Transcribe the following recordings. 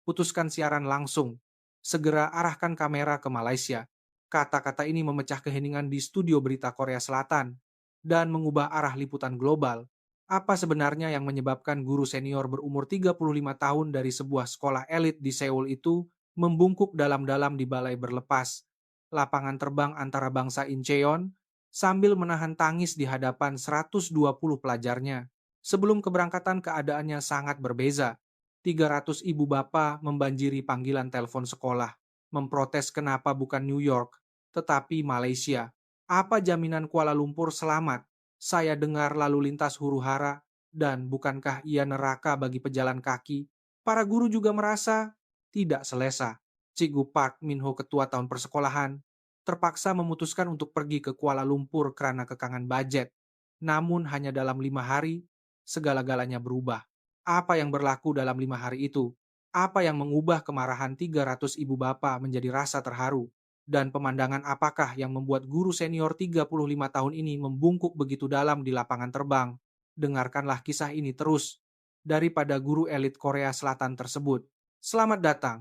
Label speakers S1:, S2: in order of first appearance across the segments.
S1: putuskan siaran langsung. Segera arahkan kamera ke Malaysia. Kata-kata ini memecah keheningan di studio berita Korea Selatan dan mengubah arah liputan global. Apa sebenarnya yang menyebabkan guru senior berumur 35 tahun dari sebuah sekolah elit di Seoul itu membungkuk dalam-dalam di balai berlepas, lapangan terbang antara bangsa Incheon, sambil menahan tangis di hadapan 120 pelajarnya? Sebelum keberangkatan keadaannya sangat berbeza. 300 ibu bapak membanjiri panggilan telepon sekolah, memprotes kenapa bukan New York, tetapi Malaysia. Apa jaminan Kuala Lumpur selamat? Saya dengar lalu lintas huru-hara, dan bukankah ia neraka bagi pejalan kaki? Para guru juga merasa tidak selesa. Cikgu Park Min-ho, ketua tahun persekolahan, terpaksa memutuskan untuk pergi ke Kuala Lumpur karena kekangan budget. Namun hanya dalam 5 hari, segala-galanya berubah. Apa yang berlaku dalam 5 hari itu? Apa yang mengubah kemarahan 300 ibu bapak menjadi rasa terharu? Dan pemandangan apakah yang membuat guru senior 35 tahun ini membungkuk begitu dalam di lapangan terbang? Dengarkanlah kisah ini terus daripada guru elit Korea Selatan tersebut. Selamat datang.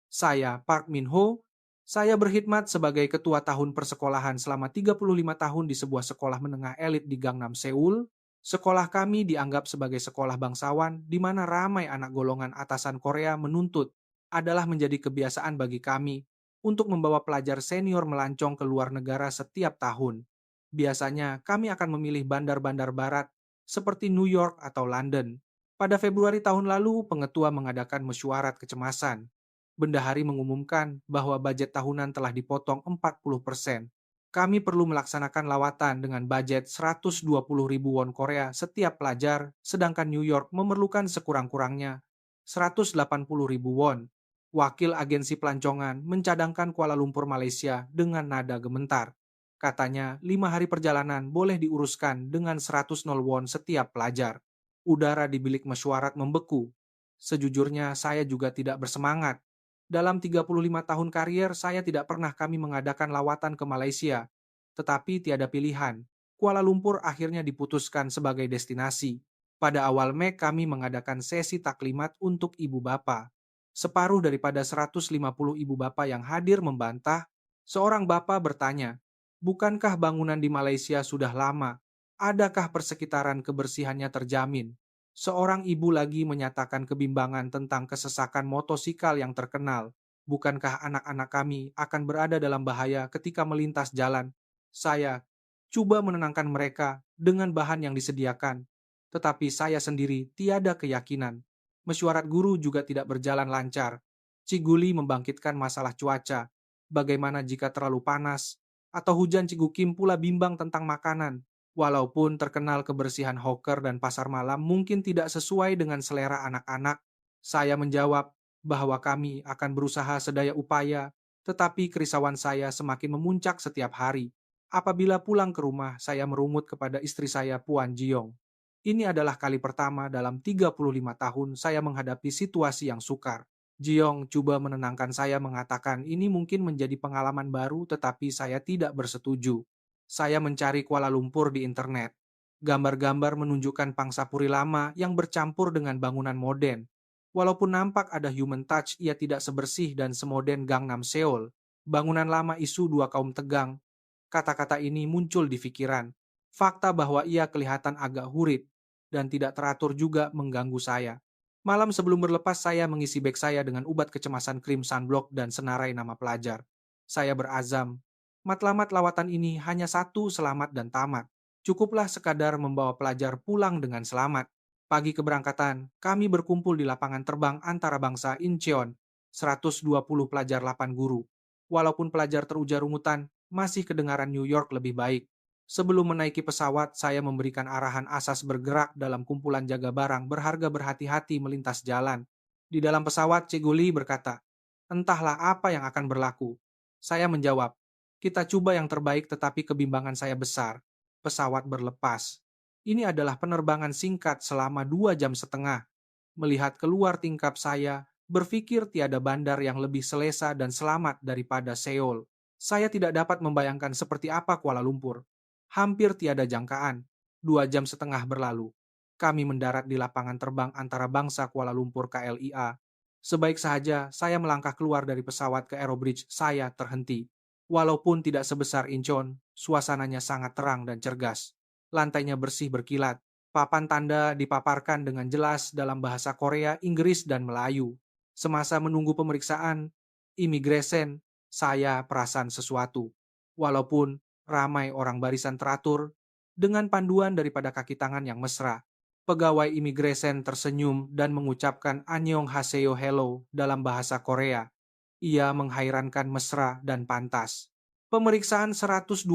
S1: Saya Park Min-ho. Saya berkhidmat sebagai ketua tahun persekolahan selama 35 tahun di sebuah sekolah menengah elit di Gangnam, Seoul. Sekolah kami dianggap sebagai sekolah bangsawan di mana ramai anak golongan atasan Korea menuntut adalah menjadi kebiasaan bagi kami untuk membawa pelajar senior melancong ke luar negara setiap tahun. Biasanya kami akan memilih bandar-bandar barat seperti New York atau London. Pada Februari tahun lalu, pengetua mengadakan mesyuarat kecemasan. Bendahari mengumumkan bahwa budget tahunan telah dipotong 40%. Kami perlu melaksanakan lawatan dengan budget 120 ribu won Korea setiap pelajar, sedangkan New York memerlukan sekurang-kurangnya 180 ribu won. Wakil agensi pelancongan mencadangkan Kuala Lumpur, Malaysia dengan nada gemetar. Katanya, 5 hari perjalanan boleh diuruskan dengan 100 won setiap pelajar. Udara di bilik mesyuarat membeku. Sejujurnya, saya juga tidak bersemangat. Dalam 35 tahun karier, saya tidak pernah kami mengadakan lawatan ke Malaysia. Tetapi tiada pilihan. Kuala Lumpur akhirnya diputuskan sebagai destinasi. Pada awal Mei kami mengadakan sesi taklimat untuk ibu bapa. Separuh daripada 150 ibu bapa yang hadir membantah. Seorang bapa bertanya, bukankah bangunan di Malaysia sudah lama? Adakah persekitaran kebersihannya terjamin? Seorang ibu lagi menyatakan kebimbangan tentang kesesakan motosikal yang terkenal. Bukankah anak-anak kami akan berada dalam bahaya ketika melintas jalan? Saya coba menenangkan mereka dengan bahan yang disediakan, tetapi saya sendiri tiada keyakinan. Mesyuarat guru juga tidak berjalan lancar. Ciguli membangkitkan masalah cuaca. Bagaimana jika terlalu panas? Atau hujan, Cigu Kim pula bimbang tentang makanan. Walaupun terkenal kebersihan hawker dan pasar malam mungkin tidak sesuai dengan selera anak-anak, saya menjawab bahwa kami akan berusaha sedaya upaya, tetapi kerisauan saya semakin memuncak setiap hari. Apabila pulang ke rumah, saya merungut kepada istri saya, Puan Jiong. Ini adalah kali pertama dalam 35 tahun saya menghadapi situasi yang sukar. Jiong coba menenangkan saya mengatakan ini mungkin menjadi pengalaman baru tetapi saya tidak bersetuju. Saya mencari Kuala Lumpur di internet. Gambar-gambar menunjukkan pangsapuri lama yang bercampur dengan bangunan modern. Walaupun nampak ada human touch, ia tidak sebersih dan semoden Gangnam, Seoul. Bangunan lama isu dua kaum tegang. Kata-kata ini muncul di pikiran. Fakta bahwa ia kelihatan agak hurit dan tidak teratur juga mengganggu saya. Malam sebelum berlepas, saya mengisi beg saya dengan ubat kecemasan, krim sunblock, dan senarai nama pelajar. Saya berazam, matlamat lawatan ini hanya satu, selamat dan tamat. Cukuplah sekadar membawa pelajar pulang dengan selamat. Pagi keberangkatan, kami berkumpul di lapangan terbang antara bangsa Incheon, 120 pelajar 8 guru. Walaupun pelajar terujar rungutan, masih kedengaran New York lebih baik. Sebelum menaiki pesawat, saya memberikan arahan asas bergerak dalam kumpulan jaga barang berharga, berhati-hati melintas jalan. Di dalam pesawat, Cikgu Lee berkata, entahlah apa yang akan berlaku. Saya menjawab, kita coba yang terbaik tetapi kebimbangan saya besar. Pesawat berlepas. Ini adalah penerbangan singkat selama 2 jam setengah. Melihat keluar tingkap saya, berpikir tiada bandar yang lebih selesa dan selamat daripada Seoul. Saya tidak dapat membayangkan seperti apa Kuala Lumpur. Hampir tiada jangkaan. 2 jam setengah berlalu. Kami mendarat di lapangan terbang antara bangsa Kuala Lumpur KLIA. Sebaik saja saya melangkah keluar dari pesawat ke Aerobridge, saya terhenti. Walaupun tidak sebesar Incheon, suasananya sangat terang dan cergas. Lantainya bersih berkilat. Papan tanda dipaparkan dengan jelas dalam bahasa Korea, Inggris, dan Melayu. Semasa menunggu pemeriksaan imigresen, saya perasan sesuatu. Walaupun ramai orang barisan teratur, dengan panduan daripada kaki tangan yang mesra. Pegawai imigresen tersenyum dan mengucapkan Annyeong Haseyo Hello dalam bahasa Korea. Ia menghairankan mesra dan pantas. Pemeriksaan 120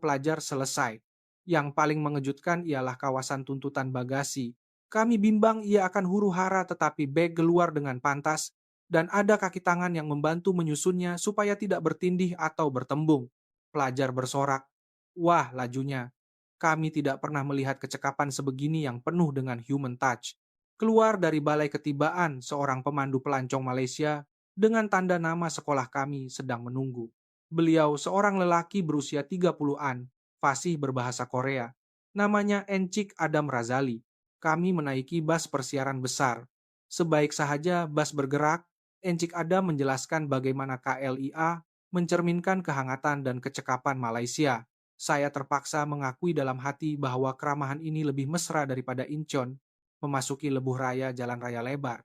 S1: pelajar selesai. Yang paling mengejutkan ialah kawasan tuntutan bagasi. Kami bimbang ia akan huru-hara tetapi bag keluar dengan pantas dan ada kaki tangan yang membantu menyusunnya supaya tidak bertindih atau bertembung. Pelajar bersorak, "Wah, lajunya. Kami tidak pernah melihat kecekapan sebegini yang penuh dengan human touch." Keluar dari balai ketibaan, seorang pemandu pelancong Malaysia dengan tanda nama sekolah kami sedang menunggu. Beliau seorang lelaki berusia 30-an, fasih berbahasa Korea. Namanya Encik Adam Razali. Kami menaiki bas persiaran besar. Sebaik sahaja bas bergerak, Encik Adam menjelaskan bagaimana KLIA mencerminkan kehangatan dan kecekapan Malaysia. Saya terpaksa mengakui dalam hati bahwa keramahan ini lebih mesra daripada Incheon memasuki lebuh raya jalan raya lebar.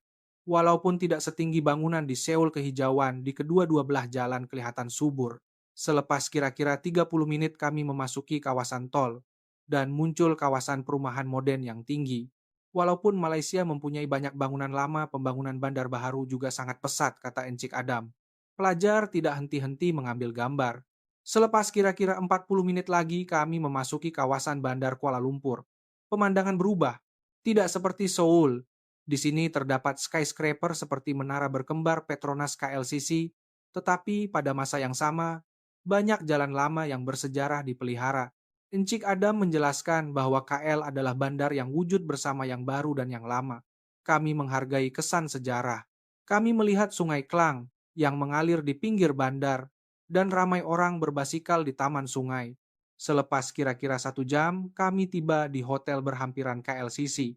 S1: Walaupun tidak setinggi bangunan di Seoul, kehijauan di kedua-dua belah jalan kelihatan subur. Selepas kira-kira 30 menit kami memasuki kawasan tol dan muncul kawasan perumahan modern yang tinggi. Walaupun Malaysia mempunyai banyak bangunan lama, pembangunan bandar baru juga sangat pesat, kata Encik Adam. Pelajar tidak henti-henti mengambil gambar. Selepas kira-kira 40 menit lagi kami memasuki kawasan bandar Kuala Lumpur. Pemandangan berubah. Tidak seperti Seoul. Di sini terdapat skyscraper seperti menara berkembar Petronas KLCC, tetapi pada masa yang sama, banyak jalan lama yang bersejarah dipelihara. Encik Adam menjelaskan bahwa KL adalah bandar yang wujud bersama yang baru dan yang lama. Kami menghargai kesan sejarah. Kami melihat Sungai Klang yang mengalir di pinggir bandar dan ramai orang berbasikal di taman sungai. Selepas kira-kira 1 jam, kami tiba di hotel berhampiran KLCC.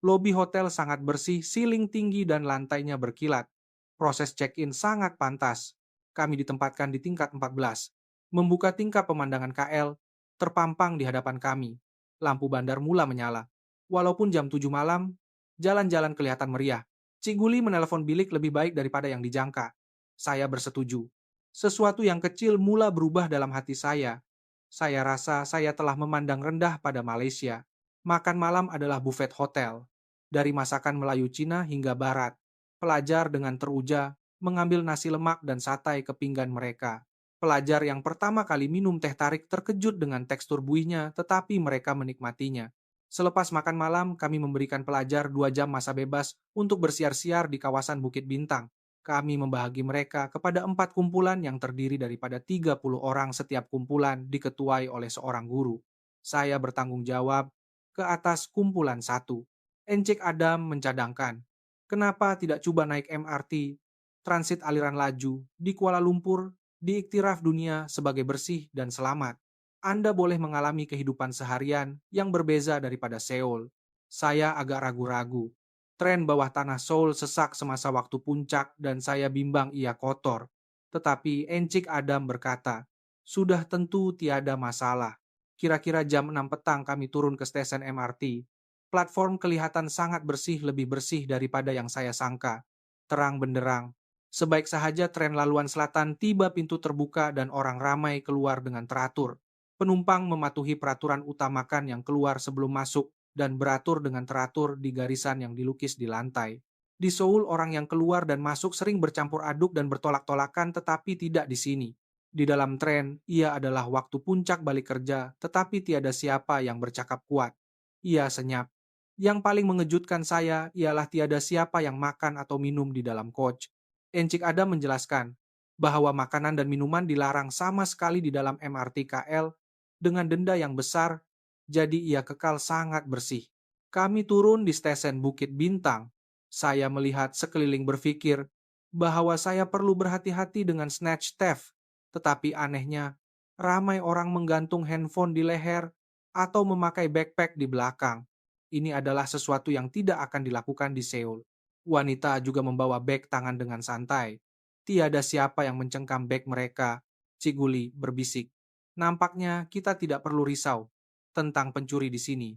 S1: Lobi hotel sangat bersih, siling tinggi dan lantainya berkilat. Proses check-in sangat pantas. Kami ditempatkan di tingkat 14. Membuka tingkap pemandangan KL, terpampang di hadapan kami. Lampu bandar mula menyala. Walaupun jam 7 malam, jalan-jalan kelihatan meriah. Cik Guli menelepon bilik lebih baik daripada yang dijangka. Saya bersetuju. Sesuatu yang kecil mula berubah dalam hati saya. Saya rasa saya telah memandang rendah pada Malaysia. Makan malam adalah buffet hotel. Dari masakan Melayu Cina hingga Barat. Pelajar dengan teruja mengambil nasi lemak dan satai ke pinggan mereka. Pelajar yang pertama kali minum teh tarik terkejut dengan tekstur buihnya, tetapi mereka menikmatinya. Selepas makan malam, kami memberikan pelajar 2 jam masa bebas untuk bersiar-siar di kawasan Bukit Bintang. Kami membahagi mereka kepada 4 kumpulan yang terdiri daripada 30 orang setiap kumpulan diketuai oleh seorang guru. Saya bertanggung jawab ke atas kumpulan 1. Encik Adam mencadangkan, kenapa tidak coba naik MRT, transit aliran laju, di Kuala Lumpur, diiktiraf dunia sebagai bersih dan selamat. Anda boleh mengalami kehidupan seharian yang berbeza daripada Seoul. Saya agak ragu-ragu. Tren bawah tanah Seoul sesak semasa waktu puncak dan saya bimbang ia kotor. Tetapi Encik Adam berkata, sudah tentu tiada masalah. Kira-kira jam 6 petang kami turun ke stesen MRT. Platform kelihatan sangat bersih, lebih bersih daripada yang saya sangka. Terang benderang. Sebaik sahaja tren laluan selatan tiba pintu terbuka dan orang ramai keluar dengan teratur. Penumpang mematuhi peraturan utamakan yang keluar sebelum masuk dan beratur dengan teratur di garisan yang dilukis di lantai. Di Seoul, orang yang keluar dan masuk sering bercampur aduk dan bertolak-tolakan, tetapi tidak di sini. Di dalam tren, ia adalah waktu puncak balik kerja, tetapi tiada siapa yang bercakap kuat. Ia senyap. Yang paling mengejutkan saya ialah tiada siapa yang makan atau minum di dalam coach. Encik Adam menjelaskan bahwa makanan dan minuman dilarang sama sekali di dalam MRT KL dengan denda yang besar, jadi ia kekal sangat bersih. Kami turun di stesen Bukit Bintang. Saya melihat sekeliling berpikir bahwa saya perlu berhati-hati dengan snatch theft, tetapi anehnya, ramai orang menggantung handphone di leher atau memakai backpack di belakang. Ini adalah sesuatu yang tidak akan dilakukan di Seoul. Wanita juga membawa beg tangan dengan santai. Tiada siapa yang mencengkam beg mereka, Ciguli berbisik. Nampaknya kita tidak perlu risau tentang pencuri di sini.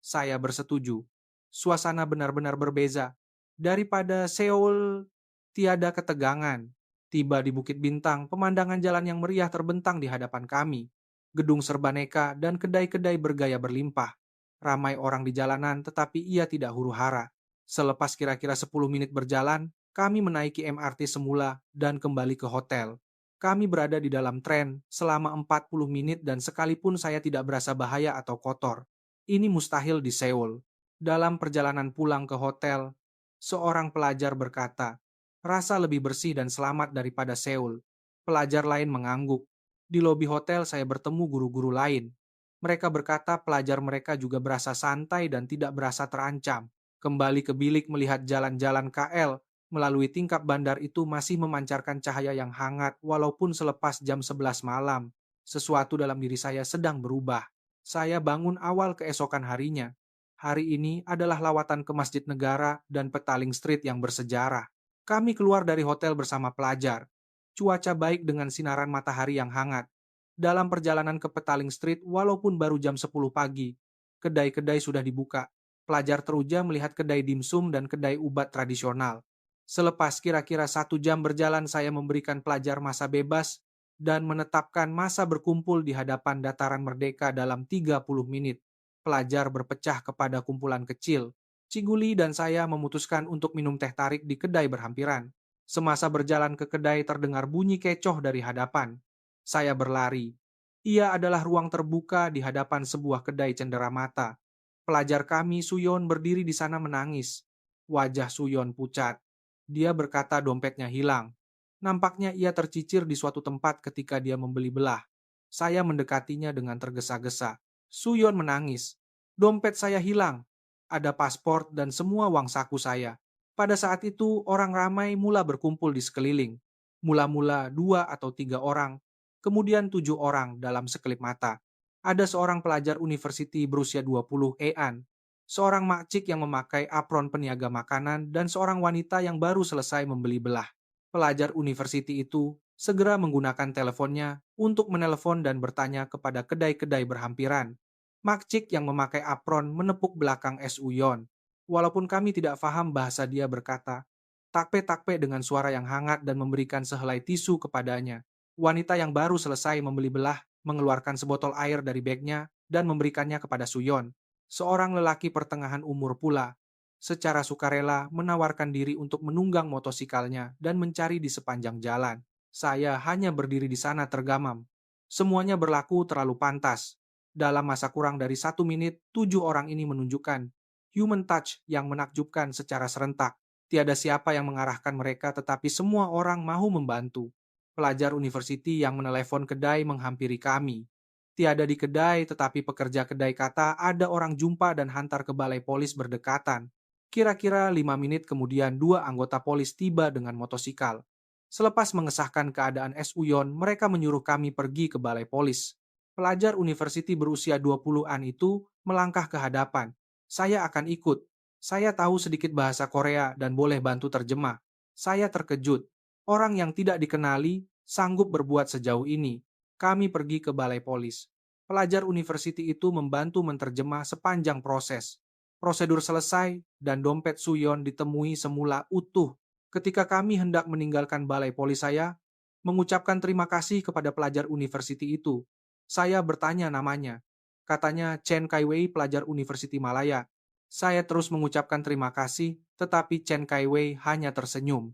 S1: Saya bersetuju. Suasana benar-benar berbeza. Daripada Seoul, tiada ketegangan. Tiba di Bukit Bintang, pemandangan jalan yang meriah terbentang di hadapan kami. Gedung serbaneka dan kedai-kedai bergaya berlimpah. Ramai orang di jalanan, tetapi ia tidak huru-hara. Selepas kira-kira 10 menit berjalan, kami menaiki MRT semula dan kembali ke hotel. Kami berada di dalam tren selama 40 menit dan sekalipun saya tidak berasa bahaya atau kotor. Ini mustahil di Seoul. Dalam perjalanan pulang ke hotel, seorang pelajar berkata, "Rasa lebih bersih dan selamat daripada Seoul." Pelajar lain mengangguk. Di lobi hotel saya bertemu guru-guru lain. Mereka berkata pelajar mereka juga berasa santai dan tidak berasa terancam. Kembali ke bilik melihat jalan-jalan KL melalui tingkap bandar itu masih memancarkan cahaya yang hangat walaupun selepas jam 11 malam. Sesuatu dalam diri saya sedang berubah. Saya bangun awal keesokan harinya. Hari ini adalah lawatan ke Masjid Negara dan Petaling Street yang bersejarah. Kami keluar dari hotel bersama pelajar. Cuaca baik dengan sinaran matahari yang hangat. Dalam perjalanan ke Petaling Street, walaupun baru jam 10 pagi, kedai-kedai sudah dibuka. Pelajar teruja melihat kedai dimsum dan kedai ubat tradisional. Selepas kira-kira 1 jam berjalan, saya memberikan pelajar masa bebas dan menetapkan masa berkumpul di hadapan dataran merdeka dalam 30 menit. Pelajar berpecah kepada kumpulan kecil. Ciguli dan saya memutuskan untuk minum teh tarik di kedai berhampiran. Semasa berjalan ke kedai terdengar bunyi kecoh dari hadapan. Saya berlari. Ia adalah ruang terbuka di hadapan sebuah kedai cenderamata. Pelajar kami, Suyon, berdiri di sana menangis. Wajah Suyon pucat. Dia berkata dompetnya hilang. Nampaknya ia tercicir di suatu tempat ketika dia membeli belah. Saya mendekatinya dengan tergesa-gesa. Suyon menangis. Dompet saya hilang. Ada paspor dan semua uang saku saya. Pada saat itu, orang ramai mula berkumpul di sekeliling. Mula-mula 2 atau 3 orang, kemudian 7 orang dalam sekelip mata. Ada seorang pelajar university berusia 20 Ean, seorang makcik yang memakai apron peniaga makanan, dan seorang wanita yang baru selesai membeli belah. Pelajar university itu segera menggunakan teleponnya untuk menelepon dan bertanya kepada kedai-kedai berhampiran. Makcik yang memakai apron menepuk belakang Suyon. Walaupun kami tidak paham bahasa dia berkata, "Takpe-takpe," dengan suara yang hangat dan memberikan sehelai tisu kepadanya. Wanita yang baru selesai membeli belah mengeluarkan sebotol air dari bagnya dan memberikannya kepada Suyon. Seorang lelaki pertengahan umur pula, secara sukarela menawarkan diri untuk menunggang motosikalnya dan mencari di sepanjang jalan. Saya hanya berdiri di sana tergamam. Semuanya berlaku terlalu pantas. Dalam masa kurang dari 1 menit, 7 orang ini menunjukkan human touch yang menakjubkan secara serentak. Tiada siapa yang mengarahkan mereka, tetapi semua orang mahu membantu. Pelajar university yang menelepon kedai menghampiri kami. Tiada di kedai, tetapi pekerja kedai kata ada orang jumpa dan hantar ke balai polis berdekatan. Kira-kira 5 menit kemudian 2 anggota polis tiba dengan motosikal. Selepas mengesahkan keadaan Suyon, mereka menyuruh kami pergi ke balai polis. Pelajar university berusia 20-an itu melangkah ke hadapan. Saya akan ikut. Saya tahu sedikit bahasa Korea dan boleh bantu terjemah. Saya terkejut. Orang yang tidak dikenali sanggup berbuat sejauh ini. Kami pergi ke balai polis. Pelajar university itu membantu menerjemah sepanjang proses. Prosedur selesai dan dompet Suyon ditemui semula utuh. Ketika kami hendak meninggalkan balai polis, saya mengucapkan terima kasih kepada pelajar university itu. Saya bertanya namanya. Katanya Chen Kaiwei, pelajar University Malaya. Saya terus mengucapkan terima kasih, tetapi Chen Kaiwei hanya tersenyum.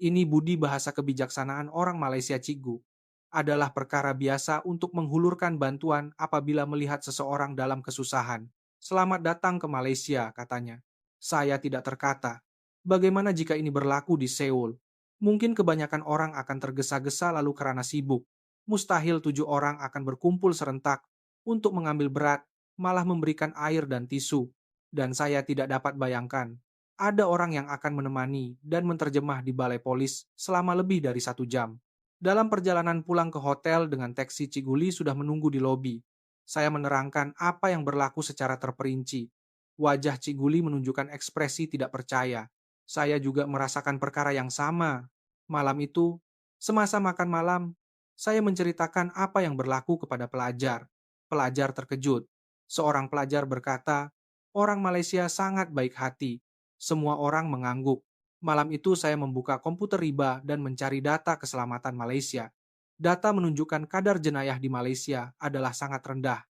S1: Ini budi bahasa kebijaksanaan orang Malaysia, Cikgu. Adalah perkara biasa untuk menghulurkan bantuan apabila melihat seseorang dalam kesusahan. Selamat datang ke Malaysia, katanya. Saya tidak terkata. Bagaimana jika ini berlaku di Seoul? Mungkin kebanyakan orang akan tergesa-gesa lalu karena sibuk. Mustahil 7 orang akan berkumpul serentak untuk mengambil berat, malah memberikan air dan tisu. Dan saya tidak dapat bayangkan, ada orang yang akan menemani dan menerjemah di balai polis selama lebih dari 1 jam. Dalam perjalanan pulang ke hotel dengan taksi, Ciguli sudah menunggu di lobi. Saya menerangkan apa yang berlaku secara terperinci. Wajah Ciguli menunjukkan ekspresi tidak percaya. Saya juga merasakan perkara yang sama. Malam itu, semasa makan malam, saya menceritakan apa yang berlaku kepada pelajar. Pelajar terkejut. Seorang pelajar berkata, "Orang Malaysia sangat baik hati." Semua orang mengangguk. Malam itu saya membuka komputer riba dan mencari data keselamatan Malaysia. Data menunjukkan kadar jenayah di Malaysia adalah sangat rendah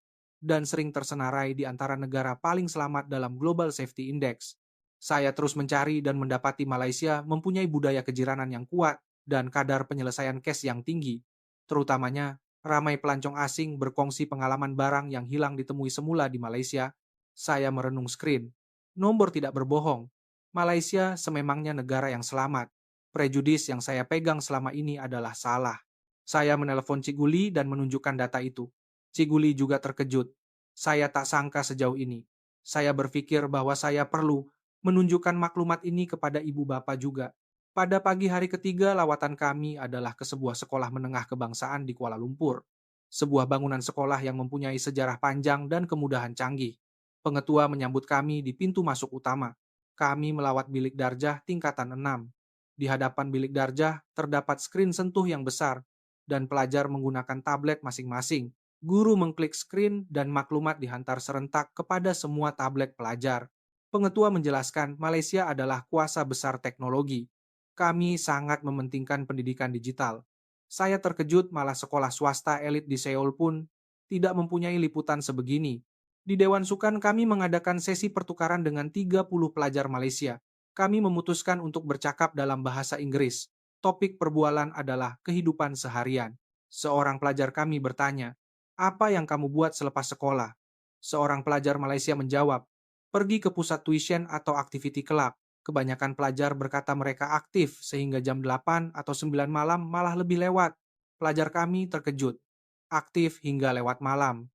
S1: dan sering tersenarai di antara negara paling selamat dalam Global Safety Index. Saya terus mencari dan mendapati Malaysia mempunyai budaya kejiranan yang kuat dan kadar penyelesaian case yang tinggi. Terutamanya, ramai pelancong asing berkongsi pengalaman barang yang hilang ditemui semula di Malaysia. Saya merenung screen. Nomor tidak berbohong. Malaysia sememangnya negara yang selamat. Prejudis yang saya pegang selama ini adalah salah. Saya menelepon Ciguli dan menunjukkan data itu. Ciguli juga terkejut. Saya tak sangka sejauh ini. Saya berpikir bahwa saya perlu menunjukkan maklumat ini kepada ibu bapak juga. Pada pagi hari ketiga, lawatan kami adalah ke sebuah sekolah menengah kebangsaan di Kuala Lumpur. Sebuah bangunan sekolah yang mempunyai sejarah panjang dan kemudahan canggih. Pengetua menyambut kami di pintu masuk utama. Kami melawat bilik darjah tingkatan 6. Di hadapan bilik darjah terdapat skrin sentuh yang besar dan pelajar menggunakan tablet masing-masing. Guru mengklik skrin dan maklumat dihantar serentak kepada semua tablet pelajar. Pengetua menjelaskan Malaysia adalah kuasa besar teknologi. Kami sangat mementingkan pendidikan digital. Saya terkejut malah sekolah swasta elit di Seoul pun tidak mempunyai liputan sebegini. Di Dewan Sukan kami mengadakan sesi pertukaran dengan 30 pelajar Malaysia. Kami memutuskan untuk bercakap dalam bahasa Inggris. Topik perbualan adalah kehidupan seharian. Seorang pelajar kami bertanya, "Apa yang kamu buat selepas sekolah?" Seorang pelajar Malaysia menjawab, "Pergi ke pusat tuition atau activity club." Kebanyakan pelajar berkata mereka aktif sehingga jam 8 atau 9 malam malah lebih lewat. Pelajar kami terkejut. Aktif hingga lewat malam.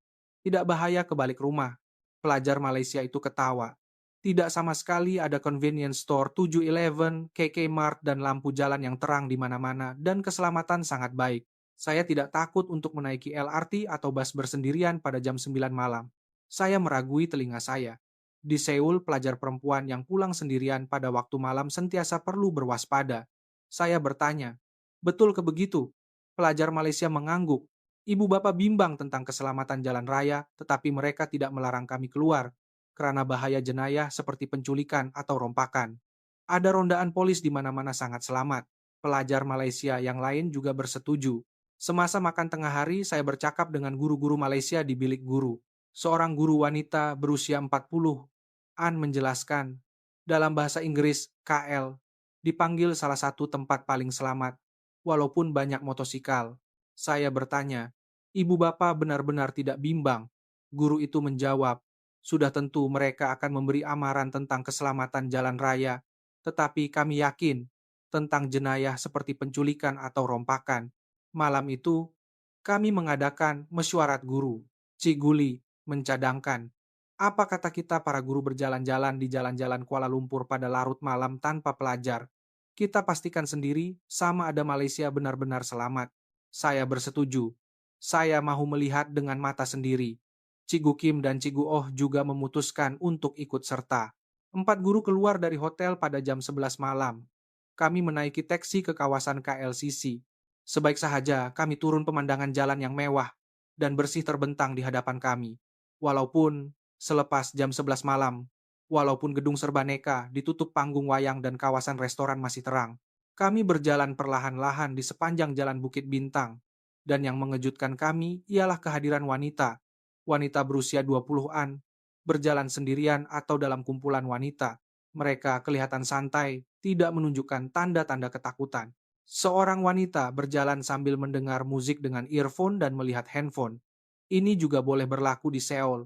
S1: Tidak bahaya kebalik rumah. Pelajar Malaysia itu ketawa. Tidak sama sekali ada convenience store 7-Eleven, KK Mart, dan lampu jalan yang terang di mana-mana, dan keselamatan sangat baik. Saya tidak takut untuk menaiki LRT atau bus bersendirian pada jam 9 malam. Saya meragui telinga saya. Di Seoul, pelajar perempuan yang pulang sendirian pada waktu malam sentiasa perlu berwaspada. Saya bertanya, "Betul ke begitu?" Pelajar Malaysia mengangguk. Ibu bapak bimbang tentang keselamatan jalan raya, tetapi mereka tidak melarang kami keluar, karena bahaya jenayah seperti penculikan atau rompakan. Ada rondaan polis di mana-mana sangat selamat. Pelajar Malaysia yang lain juga bersetuju. Semasa makan tengah hari, saya bercakap dengan guru-guru Malaysia di bilik guru. Seorang guru wanita berusia 40 An menjelaskan, dalam bahasa Inggris, KL dipanggil salah satu tempat paling selamat, walaupun banyak motosikal. Saya bertanya, "Ibu bapak benar-benar tidak bimbang?" Guru itu menjawab, "Sudah tentu mereka akan memberi amaran tentang keselamatan jalan raya, tetapi kami yakin tentang jenayah seperti penculikan atau rompakan." Malam itu, kami mengadakan mesyuarat guru. Cik Guli mencadangkan, apa kata kita para guru berjalan-jalan di jalan-jalan Kuala Lumpur pada larut malam tanpa pelajar? Kita pastikan sendiri sama ada Malaysia benar-benar selamat. Saya bersetuju. Saya mahu melihat dengan mata sendiri. Cigu Kim dan Cigu Oh juga memutuskan untuk ikut serta. 4 guru keluar dari hotel pada jam 11 malam. Kami menaiki taksi ke kawasan KLCC. Sebaik sahaja kami turun pemandangan jalan yang mewah dan bersih terbentang di hadapan kami. Walaupun selepas jam 11 malam, walaupun gedung serbaneka ditutup panggung wayang dan kawasan restoran masih terang, kami berjalan perlahan-lahan di sepanjang jalan Bukit Bintang. Dan yang mengejutkan kami ialah kehadiran wanita. Wanita berusia 20-an, berjalan sendirian atau dalam kumpulan wanita. Mereka kelihatan santai, tidak menunjukkan tanda-tanda ketakutan. Seorang wanita berjalan sambil mendengar musik dengan earphone dan melihat handphone. Ini juga boleh berlaku di Seoul,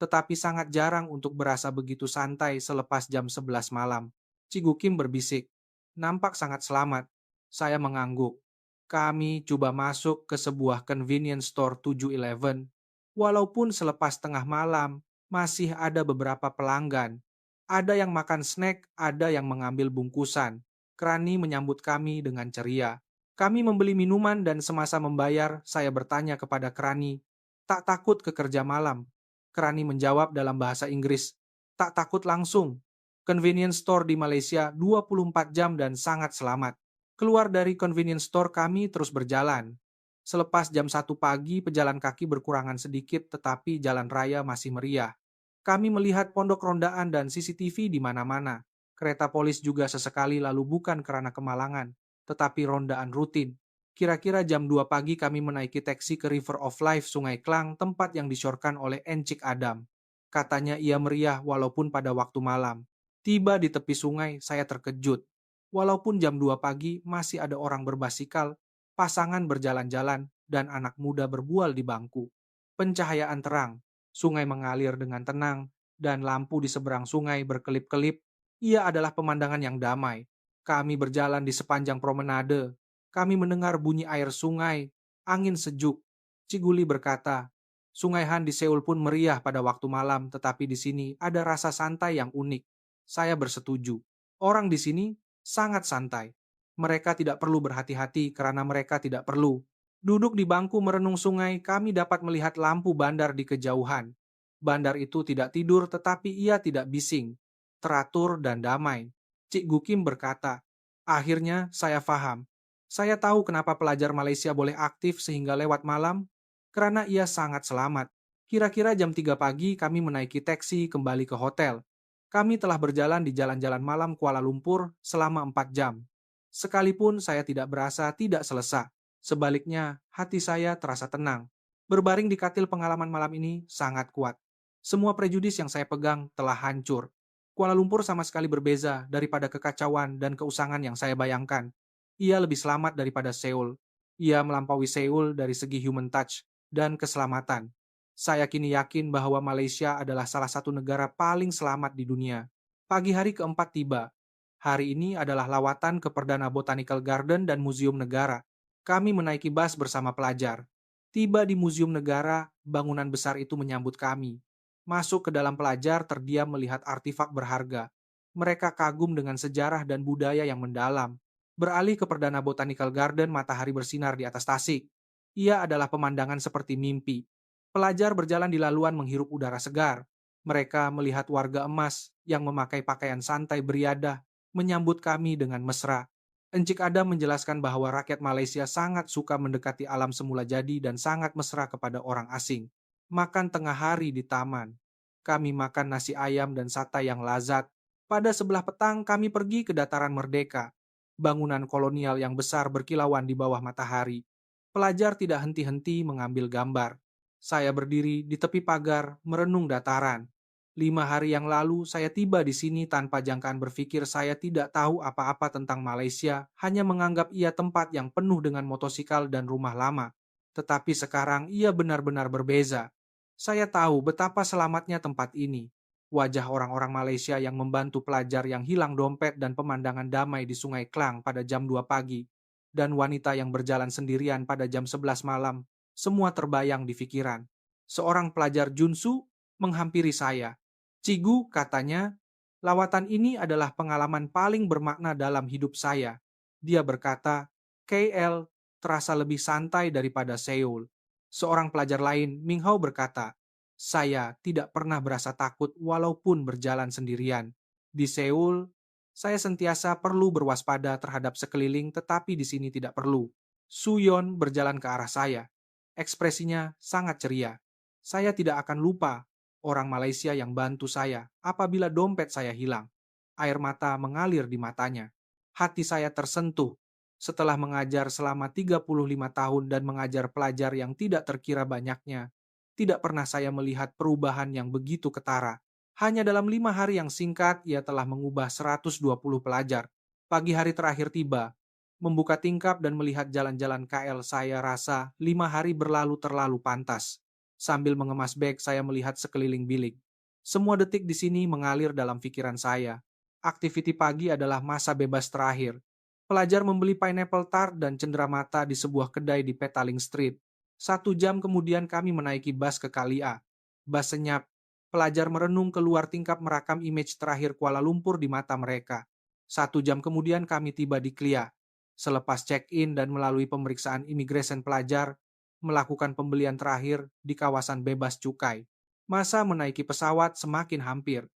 S1: tetapi sangat jarang untuk berasa begitu santai selepas jam 11 malam. Cigu Kim berbisik, "Nampak sangat selamat." Saya mengangguk. Kami coba masuk ke sebuah convenience store 7-Eleven. Walaupun selepas tengah malam, masih ada beberapa pelanggan. Ada yang makan snack, ada yang mengambil bungkusan. Krani menyambut kami dengan ceria. Kami membeli minuman dan semasa membayar, saya bertanya kepada Krani, "Tak takut ke kerja malam?" Krani menjawab dalam bahasa Inggris, "Tak takut langsung." Convenience store di Malaysia 24 jam dan sangat selamat. Keluar dari convenience store kami terus berjalan. Selepas jam 1 pagi, pejalan kaki berkurangan sedikit tetapi jalan raya masih meriah. Kami melihat pondok rondaan dan CCTV di mana-mana. Kereta polis juga sesekali lalu bukan karena kemalangan, tetapi rondaan rutin. Kira-kira jam 2 pagi kami menaiki taksi ke River of Life Sungai Klang, tempat yang disyorkan oleh Encik Adam. Katanya ia meriah walaupun pada waktu malam. Tiba di tepi sungai, saya terkejut. Walaupun jam 2 pagi, masih ada orang berbasikal, pasangan berjalan-jalan, dan anak muda berbual di bangku. Pencahayaan terang, sungai mengalir dengan tenang, dan lampu di seberang sungai berkelip-kelip. Ia adalah pemandangan yang damai. Kami berjalan di sepanjang promenade. Kami mendengar bunyi air sungai, angin sejuk. Ciguli berkata, Sungai Han di Seoul pun meriah pada waktu malam, tetapi di sini ada rasa santai yang unik. Saya bersetuju. Orang di sini sangat santai. Mereka tidak perlu berhati-hati karena mereka tidak perlu. Duduk di bangku merenung sungai, kami dapat melihat lampu bandar di kejauhan. Bandar itu tidak tidur tetapi ia tidak bising, teratur dan damai. Cik Gukim berkata, akhirnya saya paham. Saya tahu kenapa pelajar Malaysia boleh aktif sehingga lewat malam, karena ia sangat selamat. Kira-kira jam 3 pagi kami menaiki taksi kembali ke hotel. Kami telah berjalan di jalan-jalan malam Kuala Lumpur selama 4 jam. Sekalipun saya tidak berasa tidak selesai. Sebaliknya, hati saya terasa tenang. Berbaring di katil pengalaman malam ini sangat kuat. Semua prejudis yang saya pegang telah hancur. Kuala Lumpur sama sekali berbeza daripada kekacauan dan keusangan yang saya bayangkan. Ia lebih selamat daripada Seoul. Ia melampaui Seoul dari segi human touch dan keselamatan. Saya kini yakin bahwa Malaysia adalah salah satu negara paling selamat di dunia. Pagi hari keempat tiba. Hari ini adalah lawatan ke Perdana Botanical Garden dan Museum Negara. Kami menaiki bus bersama pelajar. Tiba di Museum Negara, bangunan besar itu menyambut kami. Masuk ke dalam, pelajar terdiam melihat artefak berharga. Mereka kagum dengan sejarah dan budaya yang mendalam. Beralih ke Perdana Botanical Garden, matahari bersinar di atas tasik. Ia adalah pemandangan seperti mimpi. Pelajar berjalan di laluan menghirup udara segar. Mereka melihat warga emas yang memakai pakaian santai beriadah menyambut kami dengan mesra. Encik Adam menjelaskan bahwa rakyat Malaysia sangat suka mendekati alam semula jadi dan sangat mesra kepada orang asing. Makan tengah hari di taman. Kami makan nasi ayam dan sate yang lazat. Pada sebelah petang kami pergi ke Dataran Merdeka. Bangunan kolonial yang besar berkilauan di bawah matahari. Pelajar tidak henti-henti mengambil gambar. Saya berdiri di tepi pagar, merenung dataran. 5 hari yang lalu, saya tiba di sini tanpa jangkaan berpikir saya tidak tahu apa-apa tentang Malaysia, hanya menganggap ia tempat yang penuh dengan motosikal dan rumah lama. Tetapi sekarang ia benar-benar berbeza. Saya tahu betapa selamatnya tempat ini. Wajah orang-orang Malaysia yang membantu pelajar yang hilang dompet dan pemandangan damai di Sungai Klang pada jam 2 pagi. Dan wanita yang berjalan sendirian pada jam 11 malam. Semua terbayang di pikiran. Seorang pelajar Junsu menghampiri saya. Cigu, katanya, lawatan ini adalah pengalaman paling bermakna dalam hidup saya. Dia berkata, KL terasa lebih santai daripada Seoul. Seorang pelajar lain, Minghao, berkata, saya tidak pernah berasa takut walaupun berjalan sendirian. Di Seoul, saya sentiasa perlu berwaspada terhadap sekeliling, tetapi di sini tidak perlu. Suyon berjalan ke arah saya. Ekspresinya sangat ceria. Saya tidak akan lupa orang Malaysia yang bantu saya apabila dompet saya hilang. Air mata mengalir di matanya. Hati saya tersentuh. Setelah mengajar selama 35 tahun dan mengajar pelajar yang tidak terkira banyaknya, tidak pernah saya melihat perubahan yang begitu ketara. Hanya dalam 5 hari yang singkat, ia telah mengubah 120 pelajar. Pagi hari terakhir tiba, membuka tingkap dan melihat jalan-jalan KL, saya rasa 5 hari berlalu terlalu pantas. Sambil mengemas beg, saya melihat sekeliling bilik. Semua detik di sini mengalir dalam pikiran saya. Aktiviti pagi adalah masa bebas terakhir. Pelajar membeli pineapple tart dan cenderamata di sebuah kedai di Petaling Street. 1 jam kemudian kami menaiki bus ke Kalia. Bus senyap. Pelajar merenung keluar tingkap merakam image terakhir Kuala Lumpur di mata mereka. 1 jam kemudian kami tiba di Klia. Selepas check-in dan melalui pemeriksaan imigresen pelajar, melakukan pembelian terakhir di kawasan bebas cukai. Masa menaiki pesawat semakin hampir.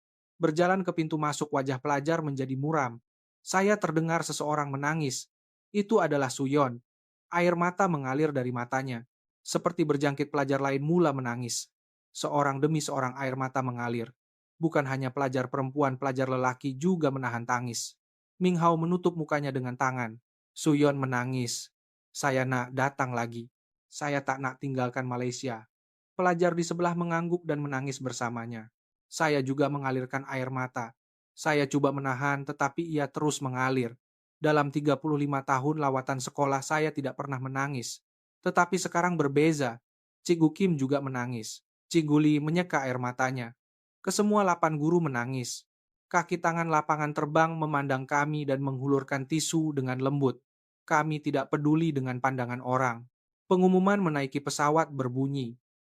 S1: Berjalan ke pintu masuk, wajah pelajar menjadi muram. Saya terdengar seseorang menangis. Itu adalah Suyon. Air mata mengalir dari matanya. Seperti berjangkit, pelajar lain mula menangis. Seorang demi seorang air mata mengalir. Bukan hanya pelajar perempuan, pelajar lelaki juga menahan tangis. Ming Hao menutup mukanya dengan tangan. Suyon menangis. Saya nak datang lagi. Saya tak nak tinggalkan Malaysia. Pelajar di sebelah mengangguk dan menangis bersamanya. Saya juga mengalirkan air mata. Saya coba menahan, tetapi ia terus mengalir. Dalam 35 tahun lawatan sekolah, saya tidak pernah menangis. Tetapi sekarang berbeza. Cikgu Kim juga menangis. Cikgu Lee menyeka air matanya. Kesemua 8 guru menangis. Kaki tangan lapangan terbang memandang kami dan menghulurkan tisu dengan lembut. Kami tidak peduli dengan pandangan orang. Pengumuman menaiki pesawat berbunyi.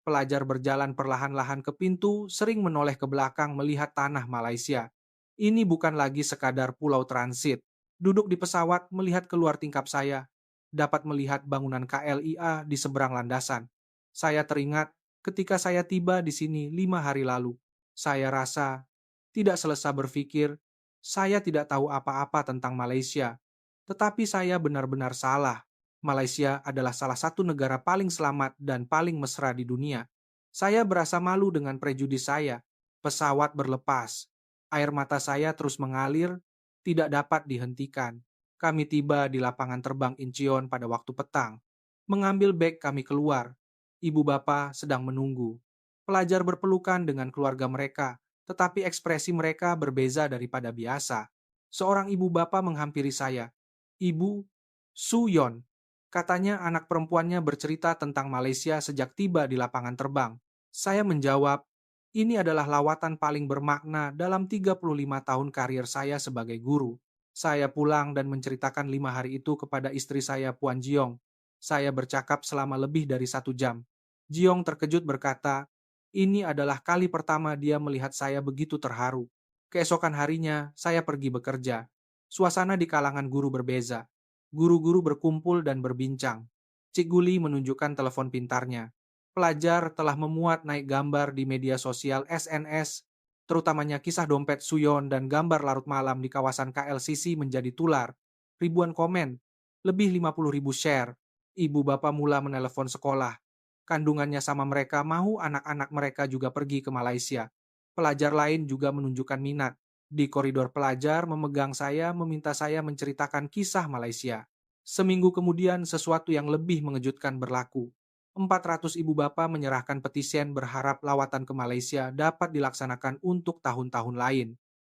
S1: Pelajar berjalan perlahan-lahan ke pintu, sering menoleh ke belakang melihat tanah Malaysia. Ini bukan lagi sekadar pulau transit. Duduk di pesawat, melihat keluar tingkap saya, dapat melihat bangunan KLIA di seberang landasan. Saya teringat ketika saya tiba di sini 5 hari lalu. Saya rasa tidak selesai berpikir, saya tidak tahu apa-apa tentang Malaysia. Tetapi saya benar-benar salah. Malaysia adalah salah satu negara paling selamat dan paling mesra di dunia. Saya berasa malu dengan prejudis saya. Pesawat berlepas. Air mata saya terus mengalir, tidak dapat dihentikan. Kami tiba di lapangan terbang Incheon pada waktu petang. Mengambil beg kami keluar. Ibu bapa sedang menunggu. Pelajar berpelukan dengan keluarga mereka, tetapi ekspresi mereka berbeza daripada biasa. Seorang ibu bapa menghampiri saya. Ibu, Suyon. Katanya anak perempuannya bercerita tentang Malaysia sejak tiba di lapangan terbang. Saya menjawab, ini adalah lawatan paling bermakna dalam 35 tahun karir saya sebagai guru. Saya pulang dan menceritakan 5 hari itu kepada istri saya, Puan Jiong. Saya bercakap selama lebih dari 1 jam. Jiong terkejut berkata, ini adalah kali pertama dia melihat saya begitu terharu. Keesokan harinya, saya pergi bekerja. Suasana di kalangan guru berbeza. Guru-guru berkumpul dan berbincang. Cik Guli menunjukkan telepon pintarnya. Pelajar telah memuat naik gambar di media sosial SNS, terutamanya kisah dompet Suyon dan gambar larut malam di kawasan KLCC menjadi tular. Ribuan komen, lebih 50.000 share. Ibu bapak mula menelepon sekolah. Kandungannya sama mereka mau anak-anak mereka juga pergi ke Malaysia. Pelajar lain juga menunjukkan minat. Di koridor pelajar memegang saya meminta saya menceritakan kisah Malaysia. Seminggu kemudian sesuatu yang lebih mengejutkan berlaku. 400 ibu bapa menyerahkan petisi berharap lawatan ke Malaysia dapat dilaksanakan untuk tahun-tahun lain.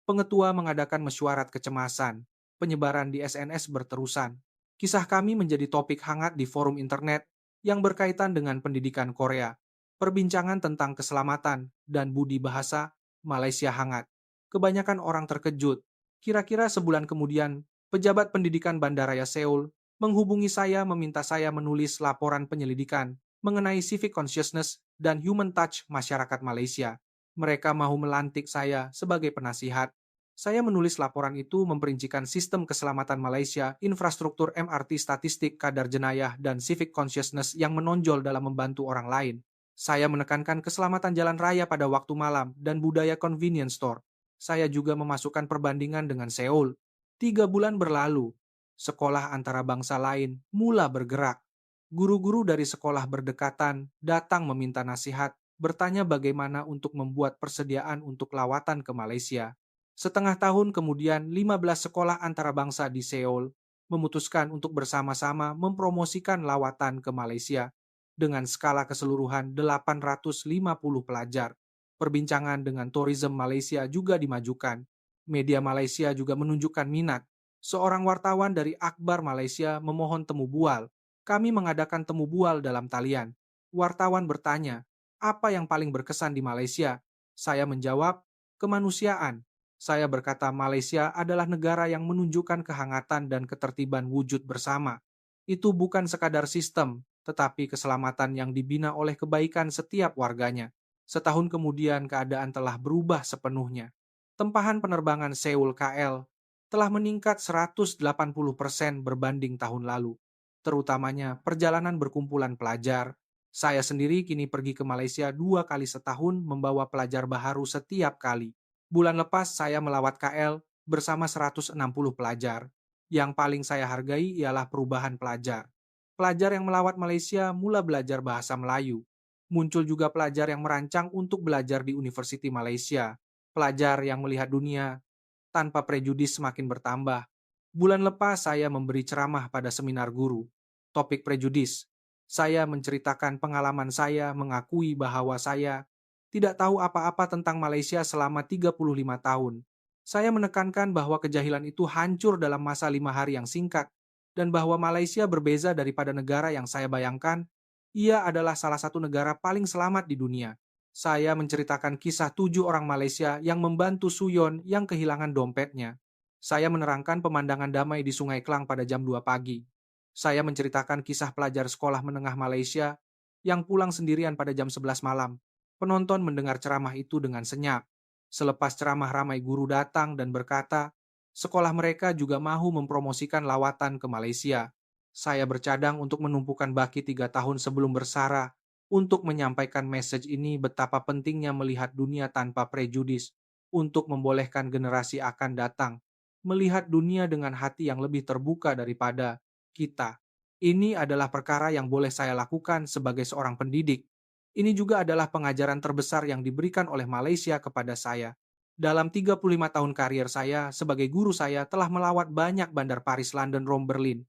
S1: Pengetua mengadakan mesyuarat kecemasan. Penyebaran di SNS berterusan. Kisah kami menjadi topik hangat di forum internet yang berkaitan dengan pendidikan Korea. Perbincangan tentang keselamatan dan budi bahasa Malaysia hangat. Kebanyakan orang terkejut. Kira-kira sebulan kemudian, pejabat pendidikan Bandaraya Seoul menghubungi saya meminta saya menulis laporan penyelidikan mengenai civic consciousness dan human touch masyarakat Malaysia. Mereka mau melantik saya sebagai penasihat. Saya menulis laporan itu memperincikan sistem keselamatan Malaysia, infrastruktur MRT, statistik, kadar jenayah, dan civic consciousness yang menonjol dalam membantu orang lain. Saya menekankan keselamatan jalan raya pada waktu malam dan budaya convenience store. Saya juga memasukkan perbandingan dengan Seoul. 3 bulan berlalu. Sekolah antara bangsa lain mula bergerak. Guru-guru dari sekolah berdekatan datang meminta nasihat, bertanya bagaimana untuk membuat persediaan untuk lawatan ke Malaysia. Setengah tahun kemudian, 15 sekolah antara bangsa di Seoul memutuskan untuk bersama-sama mempromosikan lawatan ke Malaysia dengan skala keseluruhan 850 pelajar. Perbincangan dengan tourism Malaysia juga dimajukan. Media Malaysia juga menunjukkan minat. Seorang wartawan dari Akhbar Malaysia memohon temu bual. Kami mengadakan temu bual dalam talian. Wartawan bertanya, apa yang paling berkesan di Malaysia? Saya menjawab, kemanusiaan. Saya berkata Malaysia adalah negara yang menunjukkan kehangatan dan ketertiban wujud bersama. Itu bukan sekadar sistem, tetapi keselamatan yang dibina oleh kebaikan setiap warganya. Setahun kemudian keadaan telah berubah sepenuhnya. Tempahan penerbangan Seoul KL telah meningkat 180% berbanding tahun lalu. Terutamanya perjalanan berkumpulan pelajar. Saya sendiri kini pergi ke Malaysia 2 kali setahun membawa pelajar baharu setiap kali. Bulan lepas saya melawat KL bersama 160 pelajar. Yang paling saya hargai ialah perubahan pelajar. Pelajar yang melawat Malaysia mula belajar bahasa Melayu. Muncul juga pelajar yang merancang untuk belajar di Universiti Malaysia. Pelajar yang melihat dunia tanpa prejudis semakin bertambah. Bulan lepas saya memberi ceramah pada seminar guru. Topik prejudis. Saya menceritakan pengalaman saya mengakui bahwa saya tidak tahu apa-apa tentang Malaysia selama 35 tahun. Saya menekankan bahwa kejahilan itu hancur dalam masa 5 hari yang singkat, dan bahwa Malaysia berbeza daripada negara yang saya bayangkan. Ia adalah salah satu negara paling selamat di dunia. Saya menceritakan kisah 7 orang Malaysia yang membantu Suyon yang kehilangan dompetnya. Saya menerangkan pemandangan damai di Sungai Klang pada jam 2 pagi. Saya menceritakan kisah pelajar sekolah menengah Malaysia yang pulang sendirian pada jam 11 malam. Penonton mendengar ceramah itu dengan senyap. Selepas ceramah ramai guru datang dan berkata, sekolah mereka juga mahu mempromosikan lawatan ke Malaysia. Saya bercadang untuk menumpukan baki 3 tahun sebelum bersara untuk menyampaikan message ini betapa pentingnya melihat dunia tanpa prejudis untuk membolehkan generasi akan datang melihat dunia dengan hati yang lebih terbuka daripada kita. Ini adalah perkara yang boleh saya lakukan sebagai seorang pendidik. Ini juga adalah pengajaran terbesar yang diberikan oleh Malaysia kepada saya. Dalam 35 tahun karier saya sebagai guru, saya telah melawat banyak bandar Paris, London, Rome, Berlin.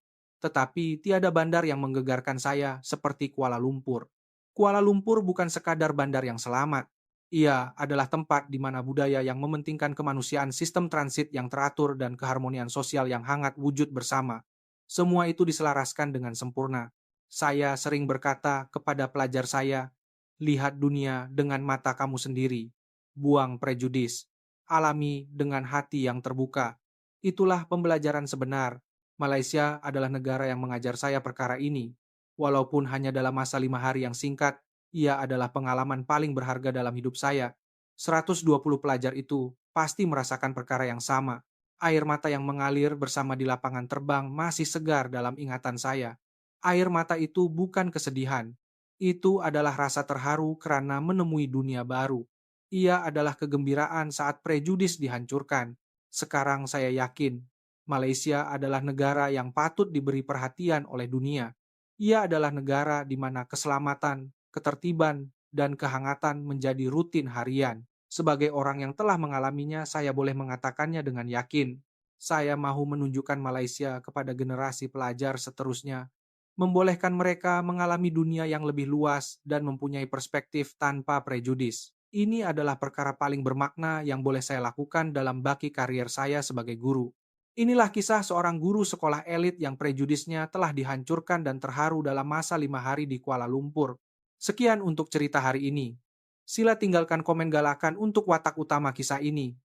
S1: Tetapi tiada bandar yang menggegarkan saya seperti Kuala Lumpur. Kuala Lumpur bukan sekadar bandar yang selamat. Ia adalah tempat di mana budaya yang mementingkan kemanusiaan, sistem transit yang teratur, dan keharmonian sosial yang hangat wujud bersama. Semua itu diselaraskan dengan sempurna. Saya sering berkata kepada pelajar saya, lihat dunia dengan mata kamu sendiri. Buang prejudis. Alami dengan hati yang terbuka. Itulah pembelajaran sebenar. Malaysia adalah negara yang mengajar saya perkara ini. Walaupun hanya dalam masa 5 hari yang singkat, ia adalah pengalaman paling berharga dalam hidup saya. 120 pelajar itu pasti merasakan perkara yang sama. Air mata yang mengalir bersama di lapangan terbang masih segar dalam ingatan saya. Air mata itu bukan kesedihan. Itu adalah rasa terharu karena menemui dunia baru. Ia adalah kegembiraan saat prejudis dihancurkan. Sekarang saya yakin, Malaysia adalah negara yang patut diberi perhatian oleh dunia. Ia adalah negara di mana keselamatan, ketertiban, dan kehangatan menjadi rutin harian. Sebagai orang yang telah mengalaminya, saya boleh mengatakannya dengan yakin. Saya mahu menunjukkan Malaysia kepada generasi pelajar seterusnya, membolehkan mereka mengalami dunia yang lebih luas dan mempunyai perspektif tanpa prejudis. Ini adalah perkara paling bermakna yang boleh saya lakukan dalam baki karier saya sebagai guru. Inilah kisah seorang guru sekolah elit yang prejudisnya telah dihancurkan dan terharu dalam masa 5 hari di Kuala Lumpur. Sekian untuk cerita hari ini. Sila tinggalkan komen galakan untuk watak utama kisah ini.